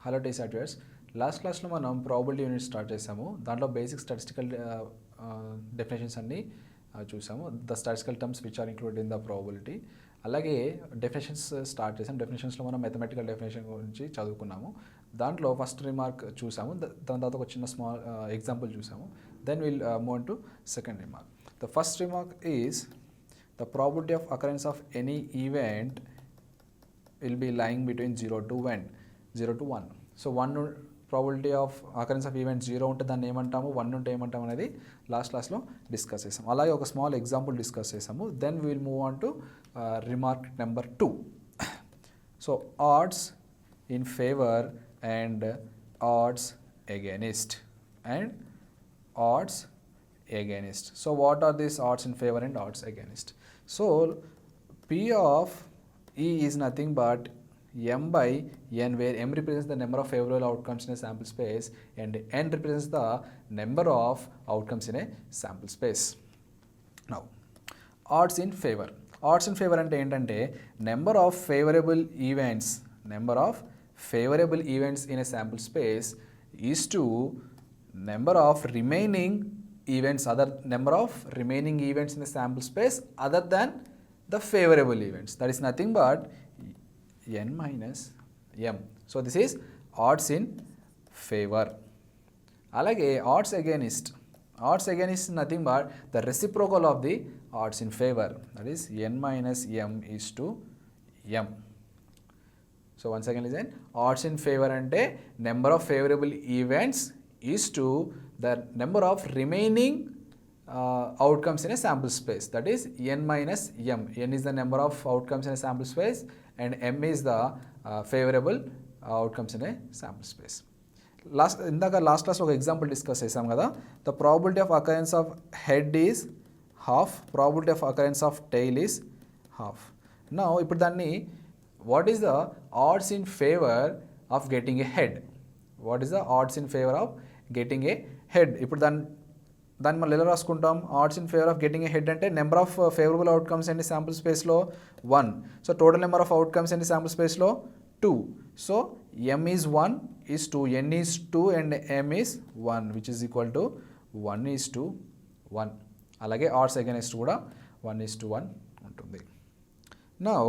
Hello tea softwares. Last క్లాస్లో మనం probability unit start చేసాము. దాంట్లో బేసిక్ స్టాటిస్టికల్ డెఫినేషన్స్ అన్నీ చూసాము. The statistical terms which are included in the probability. అలాగే డెఫినేషన్స్ స్టార్ట్ చేసాం. డెఫినేషన్స్లో మనం మ్యాథమెటికల్ డెఫినేషన్ గురించి చదువుకున్నాము. దాంట్లో ఫస్ట్ రిమార్క్ చూసాము, దాని తర్వాత ఒక చిన్న స్మాల్ ఎగ్జాంపుల్ చూసాము. Then will move to second remark. The first remark is the probability of occurrence of any event will be lying between 0 to 1. So 1 probability of occurrence of event 0 ఉంటే దాన్ని ఏమంటాము, 1 ఉంటే ఏమంటాము అనేది లాస్ట్ క్లాస్లో discuss చేసాము. అలాగే ఒక స్మాల్ ఎగ్జాంపుల్ డిస్కస్ చేసాము. Then will move on to remark number 2. So odds in favour and odds against So what are these odds in favor and odds against? So P of E is nothing but m by n, where m represents the number of favorable outcomes in a sample space and n represents the number of outcomes in a sample space. Now, odds in favor. Odds in favor అంటే ఏంటంటే number of favorable events in a sample space is to number of remaining events in the sample space other than the favorable events. That is nothing but n minus m. So this is odds in favor. Alage odds against is nothing but the reciprocal of the odds in favor. That is n minus m is to m. So once again listen, odds in favor ante number of favorable events is to the number of remaining outcomes in a sample space. That is n minus m. N is the number of outcomes in a sample space and m is the favorable outcomes in a sample space. Last class ఒక example discuss చేసాం కదా. The probability of occurrence of head is half, probability of occurrence of tail is half. Now ఇప్పుడు దాన్ని what is the odds in favour of getting a head? ఇప్పుడు దాన్ని మనం ఎలా రాసుకుంటాం? Odds in favour of getting a head అంటే number of favourable outcomes అండి sample స్పేస్లో 1. So total number of outcomes అండి శాంపుల్ స్పేస్లో 2. So m is 1 is 2, n is 2 and m is 1 which is equal to 1:1. అలాగే odds against కూడా 1:1 ఉంటుంది. Now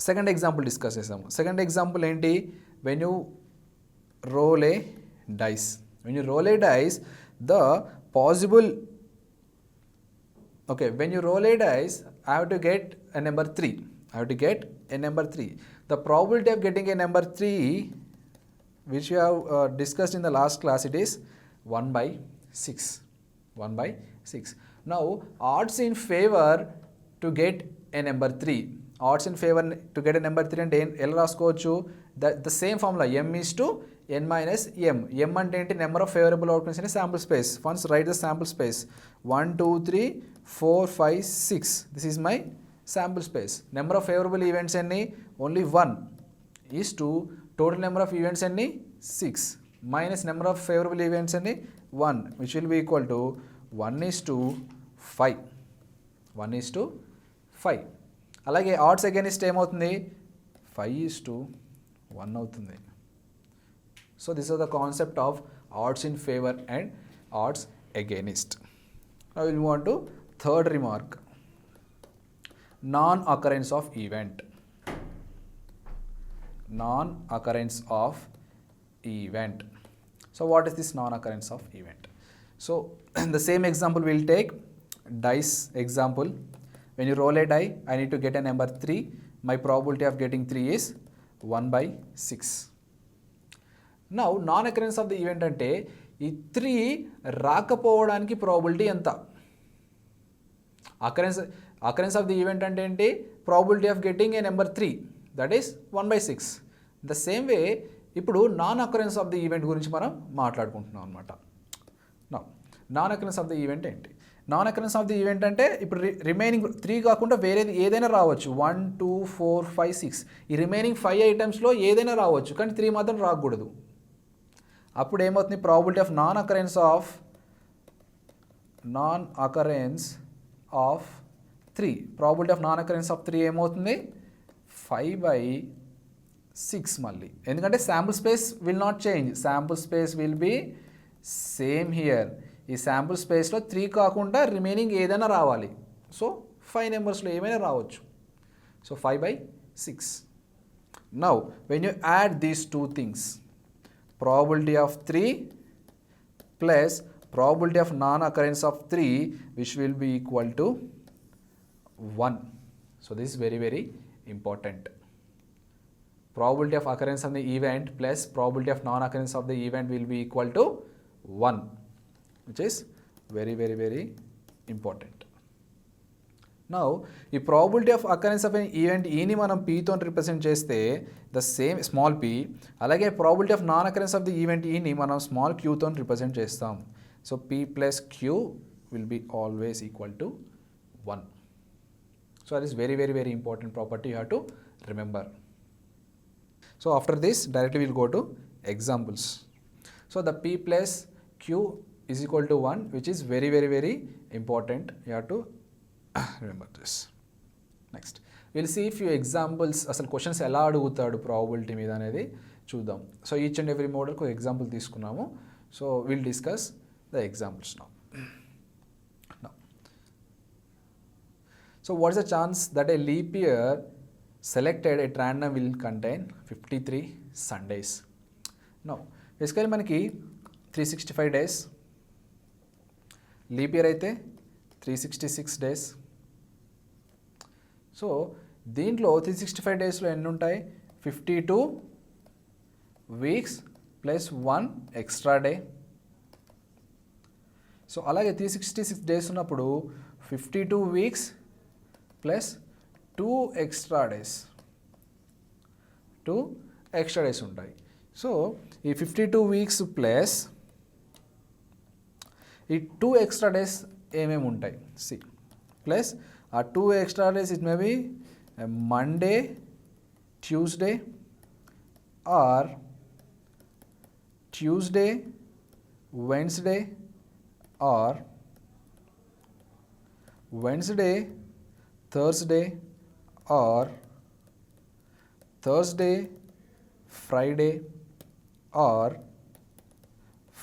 second example discuss చేసాము. Second example ఏంటి? When you roll a dice, when you roll a dice the possible, okay, when you roll a dice I have to get a number 3. The probability of getting a number 3 which you have discussed in the last class, it is 1/6. Now odds in favor to get a number 3 అంటే ఎలా రాసుకోవచ్చు? the same formula, m is to n minus m. m అంటే ఏంటి? Number of favourable outcomes in sample space. Once write the sample space 1 2 3 4 5 6. This is my sample space. Number of favourable events ఎన్ని? Only 1 is to total number of events ఎన్ని? 6 minus number of favourable events ఎన్ని? 1 which will be equal to 1:5. అలాగే odds against ఏమవుతుంది? 5:1 అవుతుంది. So this are the concept of odds in favour and odds against. Now will move on to third remark, non occurrence of event. So what is this non-occurrence of event? So the same example we'll take, dice example. When you roll a die, I need to get a number 3. My probability of getting 3 is 1/6. Now non-occurrence of the event అంటే ఈ 3 రాకపోవడానికి probability ఎంత? Occurrence of the event అంటే ఏంటి? Probability of getting a number 3, that is 1/6. The same way ఇప్పుడు non occurrence of the event గురించి మనం మాట్లాడుకుంటున్నాం అనమాట. Non occurrence of the event ఏంటి? Non occurrence of the event అంటే ఇప్పుడు రిమైనింగ్ 3 కాకుండా వేరేది ఏదైనా రావచ్చు. 1 2 4 5 6 ఈ రిమైనింగ్ 5 ఐటమ్స్లో ఏదైనా రావచ్చు, కానీ 3 మాత్రం రాకూడదు. అప్పుడు ఏమవుతుంది? Probability of non occurrence of 3 ఏమవుతుంది? 5/6 6 మళ్ళీ, ఎందుకంటే sample space will not change, sample space will be same here. ఈ శాంపుల్ స్పేస్లో 3 కాకుండా రిమైనింగ్ ఏదైనా రావాలి. సో 5 నెంబర్స్లో ఏమైనా రావచ్చు. So 5/6. Now when you add these two things, probability of 3 plus probability of non-occurrence of 3, which will be equal to 1. So this is very, very important. Probability of occurrence of the event plus probability of non-occurrence of the event will be equal to 1, which is very, very, very important. Now, ఈ probability of occurrence of an event ఈని మనం Pతో represent చేస్తే the same small p, అలాగే probability of non occurrence of the event ఈని మనం small qతో represent చేస్తాం. So p plus q will be always equal to 1. So that is very, very, very important property you have to remember. So after this directly we will go to examples. So the p plus q is equal to 1, which is very, very, very important. You have to remember this. Next we'll see few examples. అసలు questions ఎలా అడుగుతాడు probability మీద అనేది చూద్దాం. So each and every మోడల్కి ఒక example తీసుకున్నాము. So will discuss the examples now. So what is the chance that A leap year selected at random will contain 53 Sundays? Now basically మనకి 365 days, leap year అయితే 366 days. So దీంట్లో 365 డేస్లో ఎన్ని ఉంటాయి? 52 weeks plus 1 extra day. So అలాగే 366 days ఉన్నప్పుడు 52 weeks plus 2 extra days, 2 extra days ఉంటాయి. So ఈ 52 weeks ప్లస్ ఈ 2 ఎక్స్ట్రా డేస్ ఏమేమి ఉంటాయి? సి ప్లస్ ఆ 2 extra days it may be Monday, Tuesday or Tuesday, Wednesday or Wednesday, Thursday are Thursday, Friday or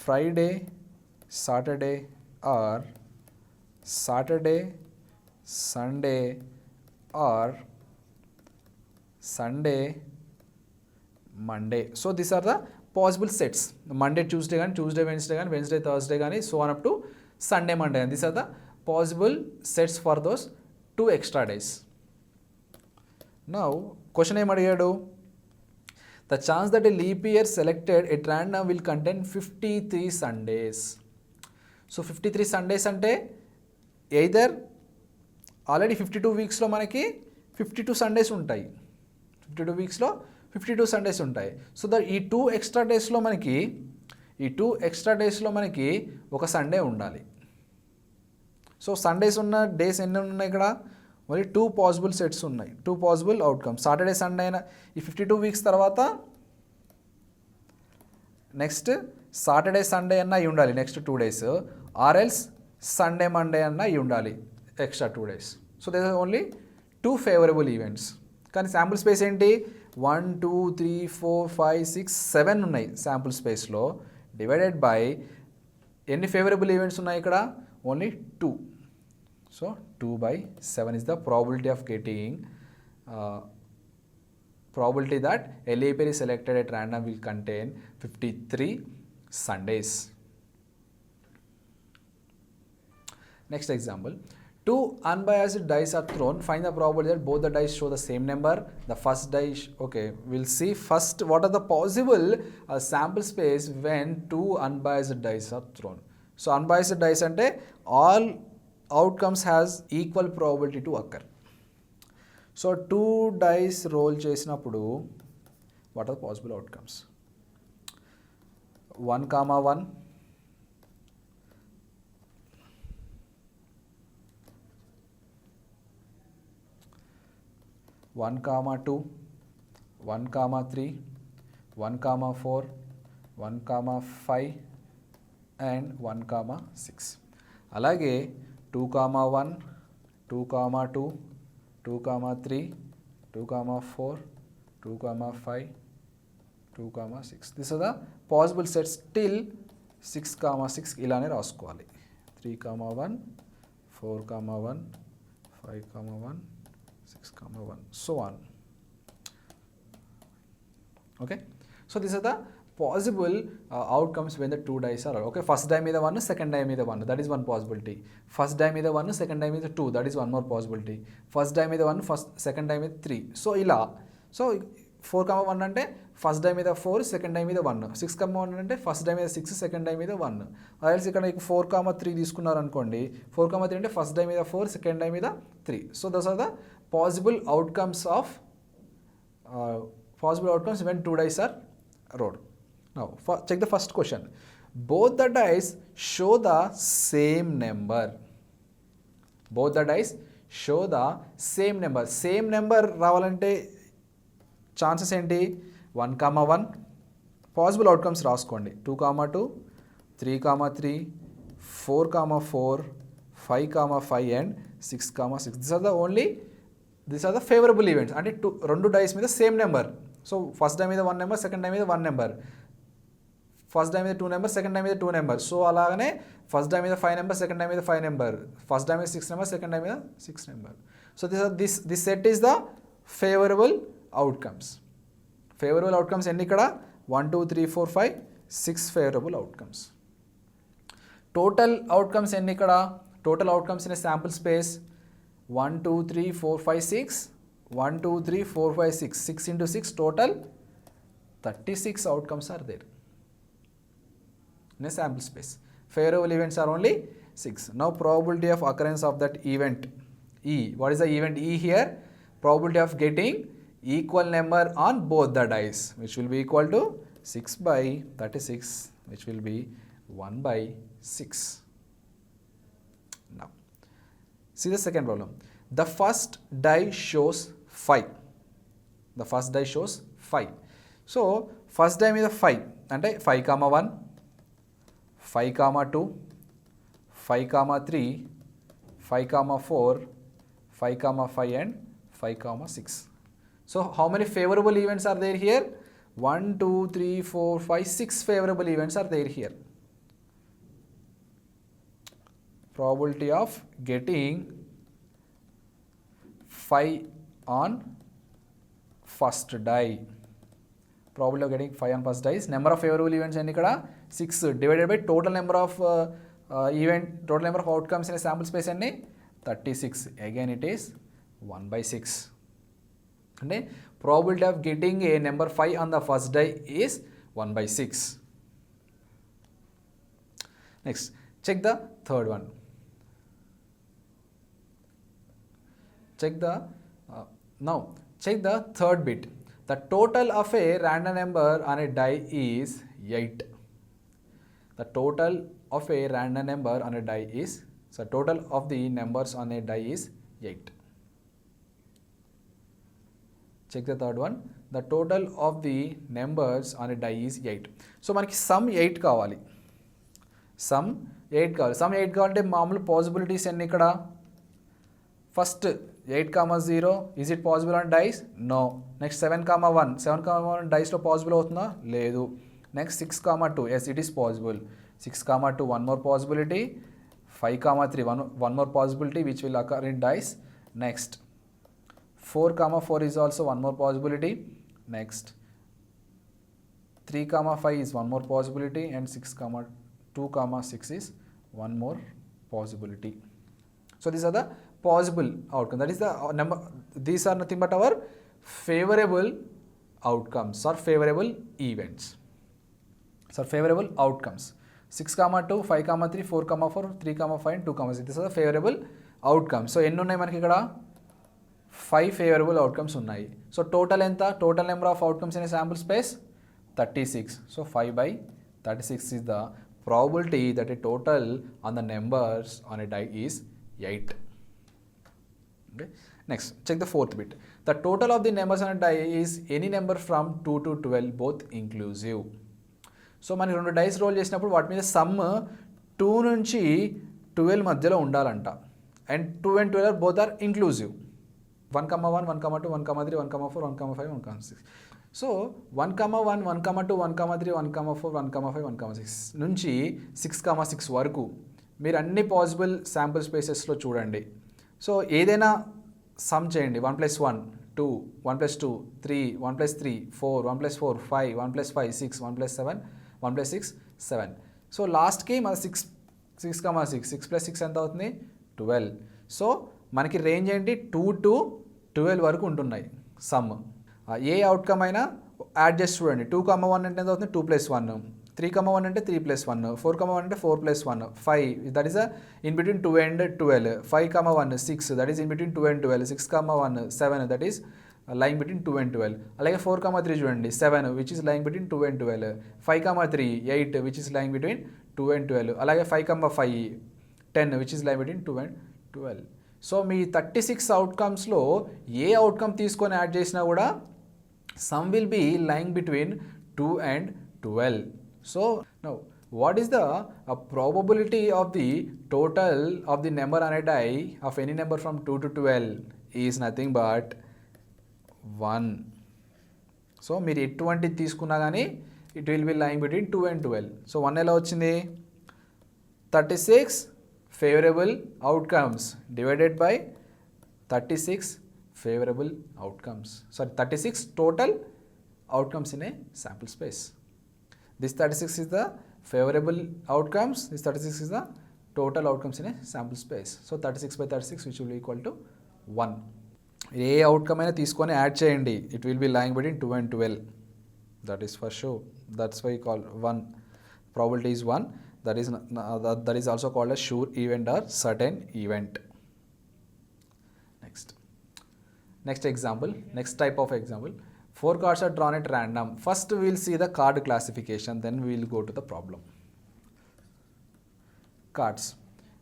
Friday, Saturday or Saturday, Sunday or Sunday, Monday. So these are the possible sets. Monday, Tuesday, Tuesday, Wednesday, Wednesday, Thursday, so on up to Sunday, Monday. And these are the possible sets for those 2 extra days. Now, question em adiyadu? The chance that a leap year selected at random will contain 53 Sundays. So 53 Sundays ante either already 52 వీక్స్లో మనకి 52 Sundays ఉంటాయి, 52 వీక్స్లో 52 Sundays ఉంటాయి. So ఈ 2 extra డేస్లో మనకి ఒక Sunday ఉండాలి. So Sundays ఉన్న days ఎన్ని ఉన్నాయి ఇక్కడ? మరి 2 పాసిబుల్ సెట్స్ ఉన్నాయి, 2 పాసిబుల్ అవుట్కమ్స్. సాటర్డే సండే అయినా ఈ 52 వీక్స్ తర్వాత నెక్స్ట్ సాటర్డే సండే అన్న అయి ఉండాలి next 2 days, or else Sunday Monday అన్న అయి ఉండాలి extra 2 days. So there are only 2 favourable events. కానీ శాంపుల్ స్పేస్ ఏంటి? 1 2 3 4 5 6 7 ఉన్నాయి శాంపుల్ స్పేస్లో. డివైడెడ్ బై ఎన్ని ఫేవరబుల్ ఈవెంట్స్ ఉన్నాయి ఇక్కడ? Only 2. So 2/7 is the probability of getting probability that a leap year is selected at random will contain 53 Sundays. Next example, 2 unbiased dice are thrown. Find the probability that both the dice show the same number. The first dice, okay, we'll see first what are the possible sample space when 2 unbiased dice are thrown. So unbiased dice ante all outcomes has equal probability to occur. So 2 dice roll చేసినప్పుడు what are the possible outcomes? 1, 1, 2, 1, 3, 1, 4, 1, 5 and 1, 6. అలాగే 2, 1, 2, 2, 2, 3, 2, 4, 2, 5, 2, 6. These are the possible sets till 6, 6 ఇలానే రాసుకోవాలి. 3, 1, 4, 1, 5, 1, 6, 1, so on. Okay, so these are the possible outcomes when the two dice are okay. First die మీద 1, second die మీద 1, that is one possibility. First die మీద 1, second die మీద 2, that is one more possibility. First die మీద 1, second die మీద 3. So ఇలా, so 4, 1 అంటే first die మీద 4, second die మీద 1. 6, 1 అంటే ఫస్ట్ డై మీద 6, సెకండ్ డై మీద 1. అదే ఇక్కడ 4, 3 తీసుకున్నారు అనుకోండి. 4, 3 అంటే ఫస్ట్ డై మీద 4, సెకండ్ డై మీద 3. So those are the possible outcomes of when two dice are rolled. Now check the first question. Both the dice show the same number. Both the dice show the same number. Same number రావాలంటే chances ఏంటి? 1, 1 possible outcomes రాసుకోండి. 2, 2, 3, 3, 4, 4, 5, 5 and 6, 6. These are the favorable events. అంటే రెండు dice మీద same number. So first die మీద 1 number, second die మీద 1 number, first die మీద 2 number, second die మీద 2 నెంబర్. సో అలాగనే ఫస్ట్ డై మీద 5 నెంబర్, సెకండ్ డై మీద 5 నెంబర్, ఫస్ట్ డై మీద 6 నెంబర్, సెకండ్ డై మీద 6 number. So this set is the favourable outcomes. Favourable outcomes ఎన్ని ఇక్కడ? 1, 2, 3, 4, 5, 6 ఫేవరబుల్ అవుట్కమ్స్. టోటల్ అవుట్కమ్స్ ఎన్ని ఇక్కడ? Total outcomes in sample space 1, 2, 3, 4, 5, 6. 1, 2, 3, 4, 5, 6. 6 into 6 total 36 outcomes are there in a sample space. Favorable events are only 6. Now probability of occurrence of that event E. What is the event E here? Probability of getting equal number on both the dice, which will be equal to 6 by 36, which will be 1 by 6. Now see the second problem. The first die shows 5. The first die shows 5. So first die మీద 5 అంటే 5, 1, 5, 2, 5, 3, 5, 4, 5, 5 and 5, 6. So how many favorable events are there here? 1, 2, 3, 4, 5, 6 favorable events are there here. Probability of getting 5 on first die. Probability of getting 5 on first die is number of favorable events and ikkada 6 divided by total number of total number of outcomes in a sample space and 36. Again it is 1 by 6. And probability of getting a number 5 on the first die is 1 by 6. Next, check the third one. Now check the third bit. The total of a random number on a die is 8. The total of a random number on a die is, so total of the numbers on a die is 8. Check the third one. The total of the numbers on a die is 8. So మనకి sum 8 కావాలి. Sum 8 కావాలి. Sum 8 కావాలంటే మామూలు possibilities ఎన్ని ఇక్కడ? First 8, 0. Is it possible on dice? No. Next 7, 1. 7, 1 dice లో possible అవుతుందా? లేదు. Next 6, 2. Yes, it is possible. 6, 2, one more possibility. 5, 3, one more possibility which will occur in dice. Next 4, 4 is also one more possibility. Next 3, 5 is one more possibility and 6, 2, 6 is one more possibility. So these are the possible outcomes. That is the number. These are nothing but our favorable outcomes or favorable events. So favorable outcomes. 6, 2, 5, 3, 4, 4, 3, 5 and 2, 6. These are the favorable outcomes. So ఎన్ని ఉన్నాయి మనకి ఇక్కడ? 5 favorable outcomes ఉన్నాయి. So total ఎంత? Total number of outcomes in a sample space 36. So 5 by 36 is the probability that a total on the numbers on a die is 8. Okay. Next, check the fourth bit. The total of the numbers on a die is any number from 2 to 12 both inclusive. So మనకి రెండు dice role చేసినప్పుడు వాటి మీద some 2 నుంచి 12 మధ్యలో ఉండాలంట. And 2 and 12 both are inclusive. 1, 1, 1, 2, 1, 3, 1, 4, 1, 5, 1, 6. So 1,1, 1,2, 1,3, 1,4, 1,5, 1,6 నుంచి 6,6 వరకు మీరు అన్ని పాసిబుల్ శాంపుల్ స్పేసెస్లో చూడండి. సో ఏదైనా సమ్ చేయండి. 1 + 1 2, 1 + 2 3, 1 + 3 4, 1 + 4 5, 1 + 5 6, 1 + 7, 1 + 6 7. సో లాస్ట్కి మన 6,6 6 + 6 ఎంత అవుతుంది 12. సో మనకి రేంజ్ ఏంటి 2 to 12 వరకు ఉంటున్నాయి సమ్. ఏ అవుట్కమ్ అయినా యాడ్ చేసి చూడండి. 2,1 అంటే ఎంత అవుతుంది 2 + 1, 3,1 అంటే 3 + 1, 4,1 అంటే 4 + 1 5, that is in between 2 and 12. 5,1 6, that is in between 2 and 12. 6,1 7, that is lying between 2 and 12. అలాగే 4,3 చూడండి 7, which is lying between 2 and 12. 5,3 8, which is lying between 2 and 12. అలాగే 5,5 10, which is lying between 2 and 12. So మీ 36 అవుట్కమ్స్లో ఏ outcome తీసుకొని add చేసినా కూడా sum will be lying between 2 and 12. So now what is the probability of the total of the number on a die of any number from 2 to 12 is nothing but 1. So మీరు ఎటువంటి తీసుకున్నా కానీ it will be lying between 2 and 12. So 1 ఎలా వచ్చింది 36 favourable outcomes divided by 36 favourable outcomes. Sorry 36 total outcomes in a sample space. This 36 is the favorable outcomes. This 36 is the total outcomes in a sample space. So 36 by 36 which will be equal to 1. ఏ outcome అయినా తీసుకొని add చేయండి. It will be lying between 2 and 12. That is for sure. That's why call 1. Probability is 1. That is also called a sure event or certain event. Next example, next type of example. 4 cards are drawn at random. First we will see the card classification, then we will go to the problem.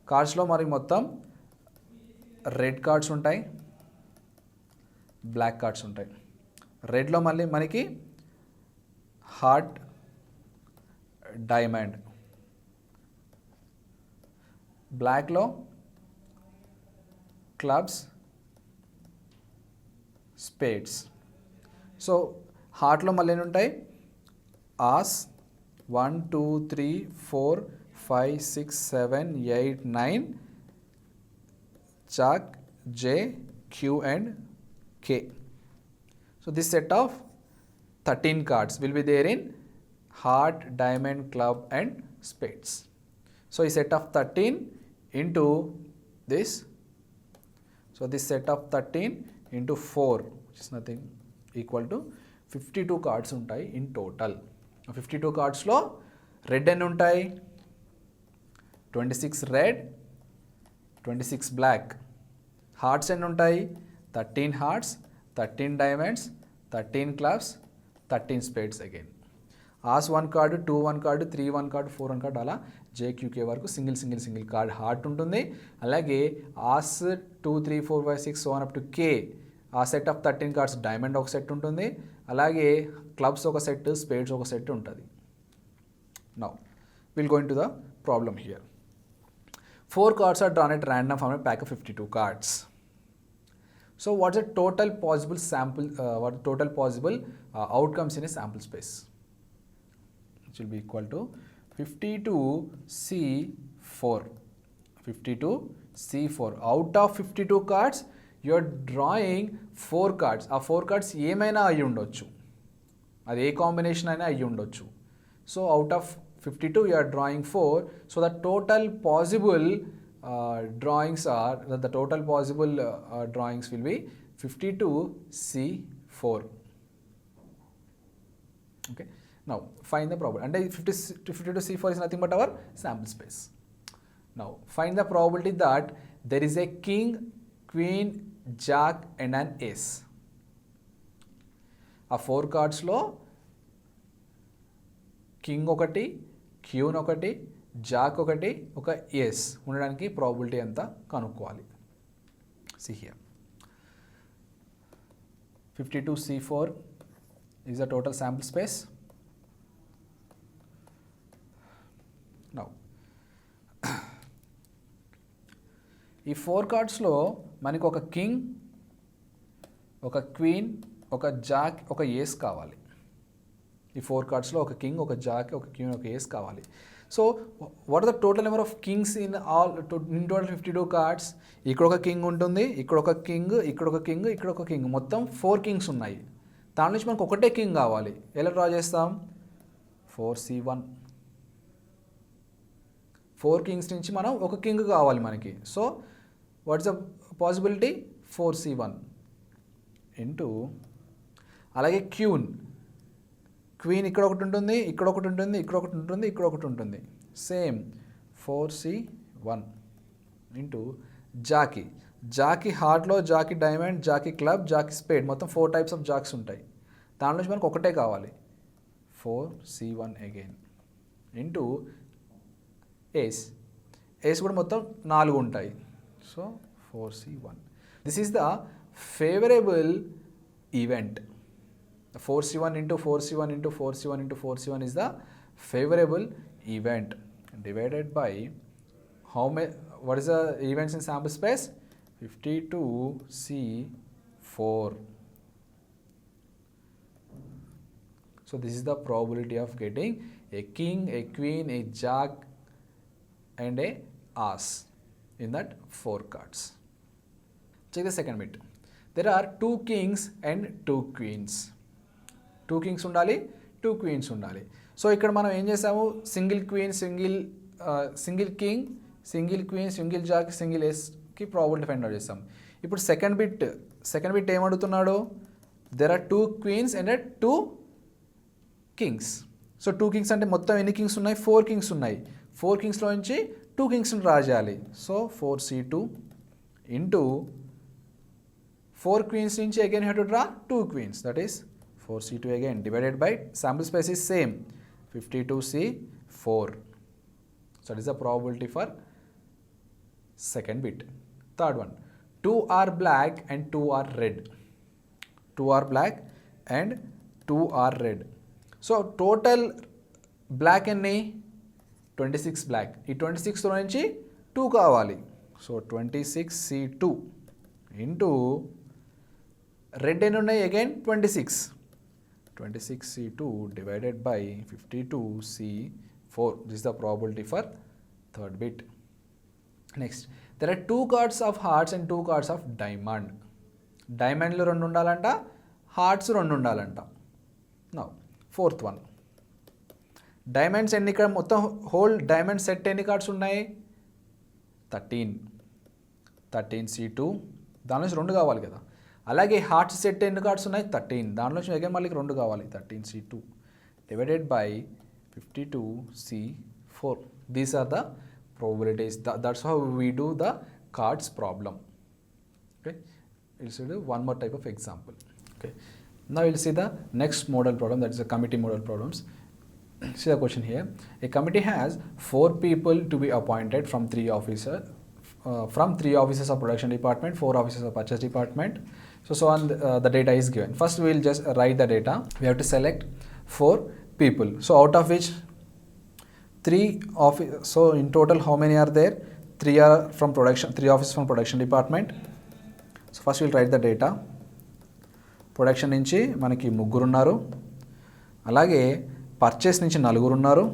కార్డ్స్లో మరి మొత్తం red cards ఉంటాయి, black cards ఉంటాయి. రెడ్లో మళ్ళీ మనకి heart, diamond. బ్లాక్లో clubs, spades. So హార్ట్లో మళ్ళీ ఎన్ని ఉంటాయి ఆస్ 1 2 3 4 5 6 7 8 9, chalk, J, Q and K. So this set of 13 cards will be there in heart, diamond, club and spades. So a set of 13 into this. So this set of 13 into 4, which is nothing, equal to 52 cards ఉంటాయి in total. 52 కార్డ్స్లో red ఎన్ని ఉంటాయి 26 red, 26 black. Hearts ఎన్ని ఉంటాయి 13 hearts, 13 diamonds, 13 clubs, 13 spades again. Ace 1 card, 2 1 card, 3 1 card, 4 1 card, అలా J Q K వరకు single card heart ఉంటుంది. అలాగే ace 2 3 4 5 6 so on up to K, ఆ సెట్ ఆఫ్ 13 కార్డ్స్ డైమండ్ ఒక సెట్ ఉంటుంది. అలాగే క్లబ్స్ ఒక సెట్, స్పేడ్స్ ఒక సెట్ ఉంటుంది. Now will going to the problem here. 4 cards are drawn at random from a pack of 52 cards. So what's the total possible sample, what total possible outcomes in a sample space? Which will be equal to 52C4. 52C4. Out of 52 cards, you are drawing 4 cards. ఆ 4 cards ఏమైనా అయ్యి ఉండొచ్చు, అది ఏ combination అయినా అయ్యి ఉండొచ్చు. So out of 52 you are drawing 4. So the total possible drawings are, the total possible drawings will be 52C4. Okay. Now find the probability. And 52C4 is nothing but our sample space. Now find the probability that there is a king, queen, jack and an ace. ఆ 4 కార్డ్స్లో king ఒకటి, క్యూన్ ఒకటి, Jack ఒకటి, ఒక ఏస్ ఉండడానికి probability ఎంత కనుక్కోవాలి. See here. 52C4 is the total sample space. Now ఈ 4 కార్డ్స్లో మనకు ఒక కింగ్, ఒక క్వీన్, ఒక జాక్, ఒక ఏస్ కావాలి. ఈ 4 కార్డ్స్లో ఒక కింగ్, ఒక జాక్, ఒక క్వీన్, ఒక ఏస్ కావాలి. So what are the total number of kings in total 52 cards? ఇక్కడ ఒక కింగ్ ఉంటుంది, ఇక్కడ ఒక కింగ్, ఇక్కడ ఒక కింగ్, ఇక్కడ ఒక కింగ్, మొత్తం 4 కింగ్స్ ఉన్నాయి. దాని నుంచి మనకు ఒకటే కింగ్ కావాలి. ఎలా డ్రా చేస్తాం? 4c1. 4 కింగ్స్ నుంచి మనం ఒక కింగ్ కావాలి మనకి. So what's the possibility? 4c1 into, అలాగే క్వీన్ ఇక్కడ ఒకటి ఉంటుంది, ఇక్కడ ఒకటి ఉంటుంది, ఇక్కడ ఒకటి ఉంటుంది, ఇక్కడ ఒకటి ఉంటుంది, సేమ్ 4c1 ఇంటూ జాకీ హార్ట్లో, jack diamond, jack club, jack spade, మొత్తం 4 టైప్స్ ఆఫ్ జాక్స్ ఉంటాయి. దాని నుంచి మనకు ఒకటే కావాలి. 4c1 అగైన్ ఇంటూ ఏస్ కూడా మొత్తం 4 ఉంటాయి. So 4c1. This is the favourable event. 4c1 into 4c1 into 4c1 into 4c1 is the favorable event divided by how many? What is the events in sample space? 52c4. So this is the probability of getting a king, a queen, a jack and a ace in that 4 cards. Check the second bit. There are 2 kings and 2 queens. 2 kings ఉండాలి, 2 queens ఉండాలి. So ఇక్కడ మనం ఏం చేసాము? Single queen, single king, single queen, single jack, single ఏస్కి probability find out చేస్తాం. ఇప్పుడు second bit ఏమడుగుతున్నాడు? There are 2 queens and 2 kings. So 2 kings అంటే మొత్తం ఎన్ని కింగ్స్ ఉన్నాయి? 4 కింగ్స్ ఉన్నాయి. 4 కింగ్స్లో నుంచి 2 కింగ్స్ని డ్రా చేయాలి. సో 4c2 ఇంటూ 4 క్వీన్స్ నుంచి again have to draw 2 queens, that is 4c2 again divided by sample space is same 52c4. So that is the probability for second bit. Third one, 2 are black and 2 are red. 2 are black and 2 are red. So total black ఎన్ని? 26 black. ఈ 26 నుంచి 2 కావాలి. So 26c2 into red ఎన్ని ఉన్నాయి? Again 26c2 divided by 52c4. This is the probability for third bit. Next, there are 2 cards of hearts and 2 cards of diamond. డైమండ్లు 2 ఉండాలంట, hearts 2 ఉండాలంట. Now fourth one, diamonds ఎన్ని? ఇక్కడ మొత్తం whole diamond set ఎన్ని cards ఉన్నాయి? 13c2. దాని నుంచి 2 కావాలి కదా. అలాగే హార్ట్ సెట్ ఎన్ని కార్డ్స్ ఉన్నాయి? 13. దానిలో అగైన్ మళ్ళీ 2 కావాలి. 13c2 divided by 52c4. These are the probabilities. That's how we do the cards problem. Okay, we'll see one more type of example. Okay, now we'll see the next model problem, that is the committee model problems. See the question here. A committee has 4 people to be appointed from 3 officers. From 3 officers of production department, 4 officers of purchase department. So on the data is given. First we will just write the data. We have to select 4 people. So out of which 3 so in total how many are there? 3 are from production, 3 officers from production department. So first we will write the data. Production నుంచి మనకి 3 ఉన్నారు. అలాగే purchase నుంచి 4 ఉన్నారు.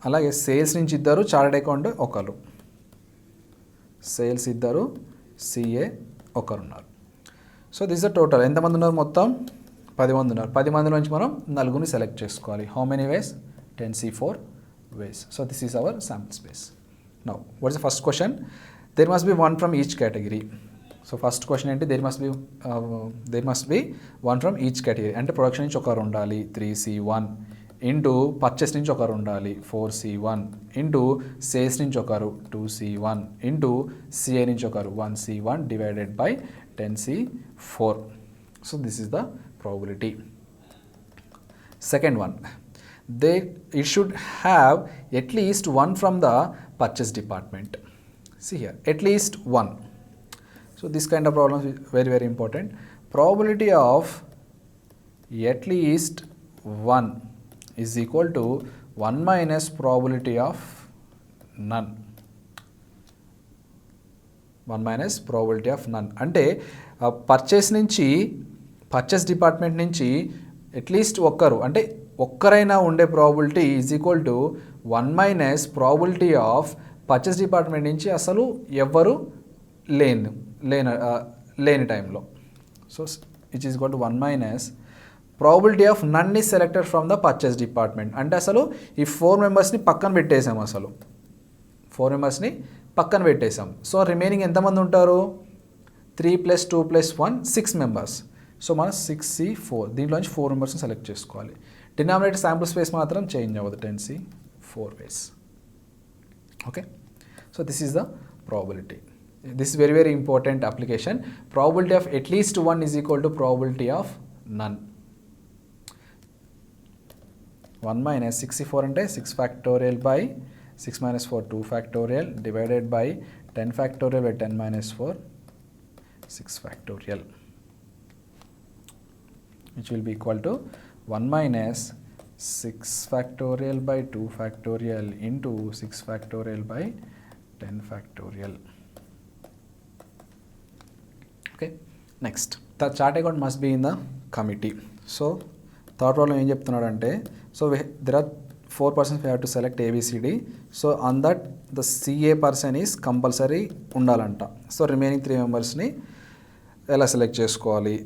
అలాగే sales నుంచి 2, chartered account 1. Sales 2, CA 1 ఉన్నారు. So this the total. ఎంతమంది ఉన్నారు? మొత్తం 10 మంది ఉన్నారు. 10 మందిలో నుంచి మనం 4ని సెలెక్ట్ చేసుకోవాలి. How many ways? 10c4 ways. So this is our sample space. Now what is the first question? There must be 1 from each category. So first question ఏంటి? There must be 1 from each category. అంటే production నుంచి 1 ఉండాలి, 3c1 into purchase నుంచి 1 ఉండాలి, 4c1 into sales నుంచి 1, 2c1 into CA నుంచి 1, 1c1 divided by 10c4. So this is the probability. Second one, it should have at least 1 from the purchase department. See here, at least 1. So this kind of problem is very, very important. Probability of at least 1 is equal to 1 minus probability of none. 1 minus probability of none. అంటే purchase నుంచి purchase department నుంచి at least ఒక్కరు అంటే ఒక్కరైనా ఉండే probability is equal to 1 minus probability of purchase department నుంచి అసలు ఎవ్వరు లేని టైంలో. So it is equal to 1 minus probability of none is selected from the purchase department. అంటే అసలు ఈ 4 మెంబర్స్ని పక్కన పెట్టేసాం, అసలు 4 మెంబర్స్ని పక్కన పెట్టేసాం. సో రిమైనింగ్ ఎంతమంది ఉంటారు? 3 + 2 + 1 6 మెంబర్స్. సో మనం 6C4 దీంట్లోంచి 4 మెంబర్స్ని సెలెక్ట్ చేసుకోవాలి. డినామినేటర్ శాంపుల్ స్పేస్ మాత్రం చేంజ్ అవ్వదు, 10C4 ways. Okay, so this is the probability. This is very important application. Probability of at least 1 is equal to probability of none. 1 minus 6C4 అంటే 6 factorial by 6 minus 4 2 factorial divided by 10 factorial by 10 minus 4 6 factorial, which will be equal to 1 minus 6 factorial by 2 factorial into 6 factorial by 10 factorial. Okay, next, the chart account must be in the committee. So third problem ఏం చెప్తున్నాడు అంటే, so there are 4 persons we have to select ABCD. So on that the CA person is compulsory ఉండాలంట. So remaining 3 మెంబర్స్ని ఎలా select చేసుకోవాలి?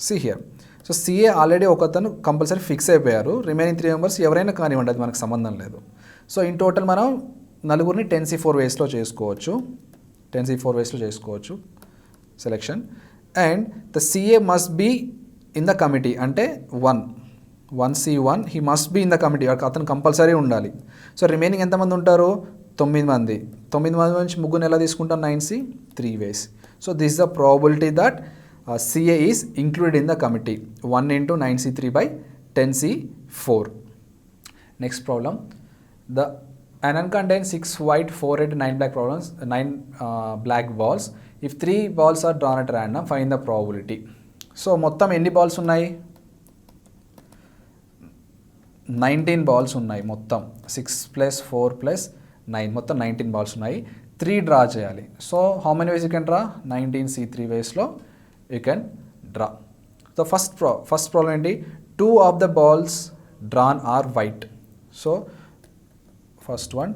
See here. So CA already ఒకతను compulsory fix అయిపోయారు, remaining 3 members ఎవరైనా కానివ్వండి, అది మనకు సంబంధం లేదు. సో ఇన్ టోటల్ మనం నలుగురిని 10C4 waysలో చేసుకోవచ్చు, 10C4 waysలో చేసుకోవచ్చు selection. And the CA must be in the committee అంటే 1C1 he must be in the committee, అతను కంపల్సరీ ఉండాలి. సో రిమైనింగ్ ఎంతమంది ఉంటారు? 9 మంది. 9 మంది నుంచి ముగ్గురు ఎలా తీసుకుంటాం? 9C3 ways. So this is the probability that CA is included in the committee. 1 into 9C3 by 10C4. Next problem. An uncontained 6 white, 4 red, 9 black problems, 9 black balls. If 3 balls are drawn at random, find the probability. So మొత్తం ఎన్ని balls ఉన్నాయి? 19 balls ఉన్నాయి మొత్తం. 6 + 4 + 9 మొత్తం 19 balls ఉన్నాయి. 3 draw చేయాలి. So how many ways you can draw? 19C3 waysలో you can draw. The first problem ఏంటి? 2 of the balls drawn are white. So first one,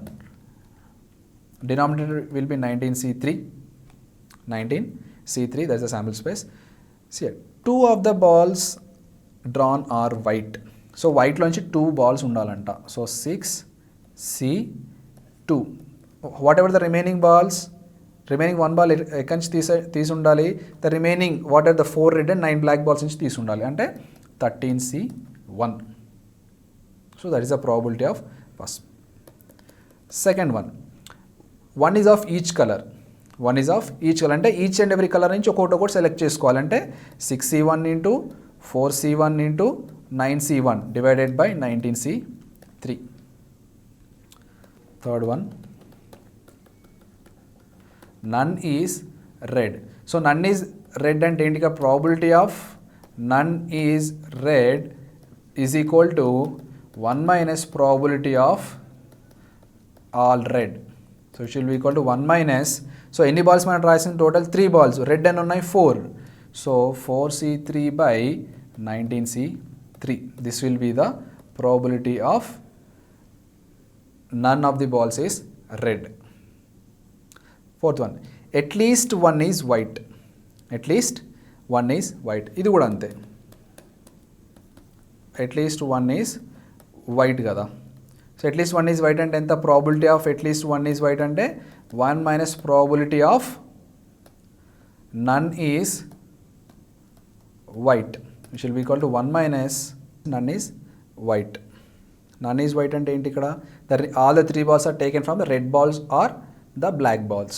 denominator will be 19C3, that's the sample space. See here, 2 of the balls drawn are white. So white లోంచి 2 balls ఉండాలంట. So 6C2. Whatever the remaining balls, remaining 1 ball ఎక్కడి నుంచి తీసి ఉండాలి? The remaining what are the 4 red and 9 black balls నుంచి తీసి ఉండాలి, అంటే 13C1. So that is the probability of first. Second one, 1 is of each colour. 1 is of each colour అంటే each and every colour నుంచి ఒకటి select చేసుకోవాలంటే 6C1 into 4C1 into 9C1 divided by 19C3. Third one, none is red. So none is red అంటే ఏంటిగా? Probability of none is red is equal to 1 minus probability of all red. So it should be equal to 1 minus, so ఎన్ని balls మనం రాసిన? Total 3 balls, red అని ఉన్నాయి 4. So 4C3 by 19C3. This will be the probability of none of the balls is red. Fourth one, at least 1 is white. At least 1 is white. ఇది కూడా అంతే, at least 1 is white కదా. So at least 1 is white అంటే ఎంత? Probability of at least 1 is white అంటే 1 minus probability of none is white, which will be equal to 1 minus none is white. None is white అంటే ఏంటి? ఇక్కడ all the 3 balls are taken from the red balls or the black balls.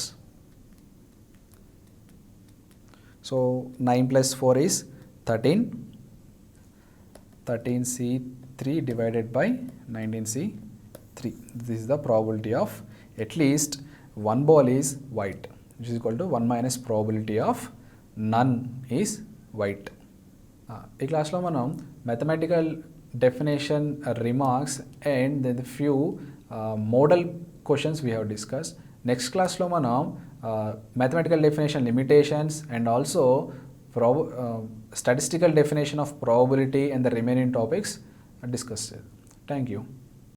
So 9 plus 4 is 13. 13C3 divided by 19C3. This is the probability of at least 1 ball is white, which is equal to 1 minus probability of none is white. ఈ క్లాస్లో మనం mathematical definition, remarks and then the few model questions we have discussed. Next class lo manam mathematical definition limitations and also statistical definition of probability and the remaining topics are discussed. Thank you.